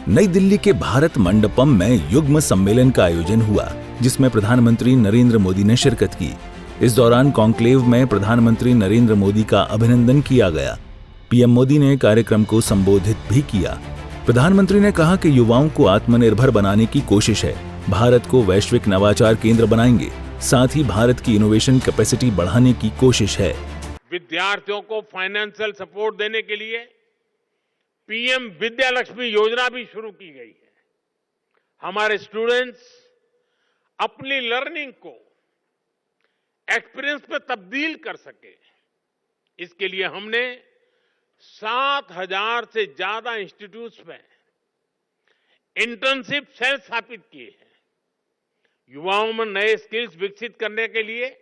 नई दिल्ली के भारत मंडपम में युग्म सम्मेलन का आयोजन हुआ, जिसमें प्रधानमंत्री नरेंद्र मोदी ने शिरकत की। इस दौरान कॉन्क्लेव में प्रधानमंत्री नरेंद्र मोदी का अभिनंदन किया गया। पीएम मोदी ने कार्यक्रम को संबोधित भी किया। प्रधानमंत्री ने कहा कि युवाओं को आत्मनिर्भर बनाने की कोशिश है, भारत को वैश्विक नवाचार केंद्र बनाएंगे, साथ ही भारत की इनोवेशन कैपेसिटी बढ़ाने की कोशिश है। विद्यार्थियों को फाइनेंशियल सपोर्ट देने के लिए पीएम विद्यालक्ष्मी योजना भी शुरू की गई है। हमारे स्टूडेंट्स अपनी लर्निंग को एक्सपीरियंस में तब्दील कर सके, इसके लिए हमने 7,000 से ज्यादा इंस्टीट्यूट्स में इंटर्नशिप सेल स्थापित किए हैं। युवाओं में नए स्किल्स विकसित करने के लिए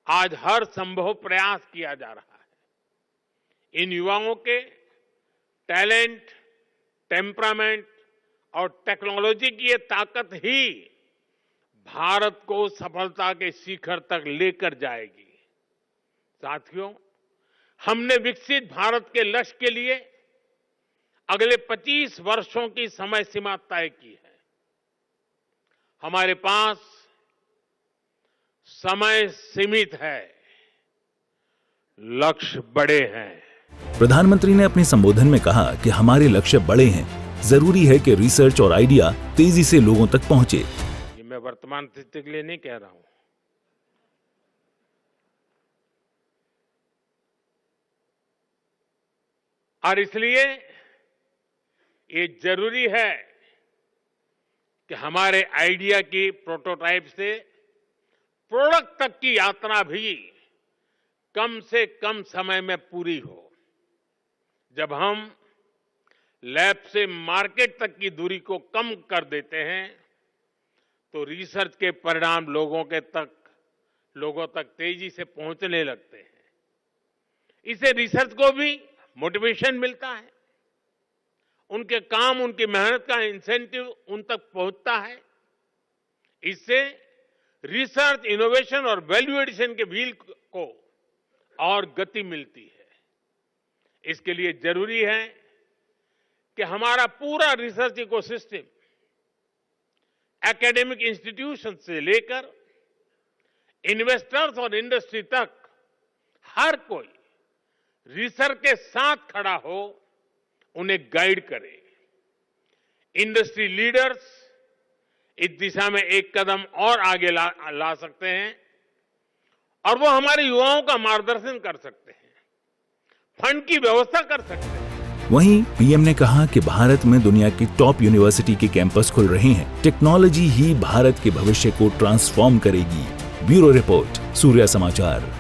आज हर संभव प्रयास किया जा रहा है। इन युवाओं के टैलेंट, टेम्परामेंट और टेक्नोलॉजी की ये ताकत ही भारत को सफलता के शिखर तक लेकर जाएगी। साथियों, हमने विकसित भारत के लक्ष्य के लिए अगले 25 वर्षों की समय सीमा तय की है। हमारे पास समय सीमित है, लक्ष्य बड़े हैं। प्रधानमंत्री ने अपने संबोधन में कहा कि हमारे लक्ष्य बड़े हैं, जरूरी है कि रिसर्च और आइडिया तेजी से लोगों तक पहुंचे। ये मैं वर्तमान स्थिति के लिए नहीं कह रहा हूं, और इसलिए ये जरूरी है कि हमारे आइडिया की प्रोटोटाइप से प्रोडक्ट तक की यात्रा भी कम से कम समय में पूरी हो। जब हम लैब से मार्केट तक की दूरी को कम कर देते हैं, तो रिसर्च के परिणाम लोगों तक तेजी से पहुंचने लगते हैं। इससे रिसर्च को भी मोटिवेशन मिलता है, उनके काम, उनकी मेहनत का इंसेंटिव उन तक पहुंचता है। इससे रिसर्च, इनोवेशन और वैल्यू एडिशन के व्हील को और गति मिलती है। इसके लिए जरूरी है कि हमारा पूरा रिसर्च इकोसिस्टम, एकेडमिक इंस्टीट्यूशन से लेकर इन्वेस्टर्स और इंडस्ट्री तक, हर कोई रिसर्च के साथ खड़ा हो, उन्हें गाइड करे। इंडस्ट्री लीडर्स इस दिशा में एक कदम और आगे ला सकते हैं, और वो हमारे युवाओं का मार्गदर्शन कर सकते हैं, फंड की व्यवस्था कर सकते हैं। वहीं पीएम ने कहा कि भारत में दुनिया की टॉप यूनिवर्सिटी के कैंपस खुल रहे हैं। टेक्नोलॉजी ही भारत के भविष्य को ट्रांसफॉर्म करेगी। ब्यूरो रिपोर्ट, सूर्या समाचार।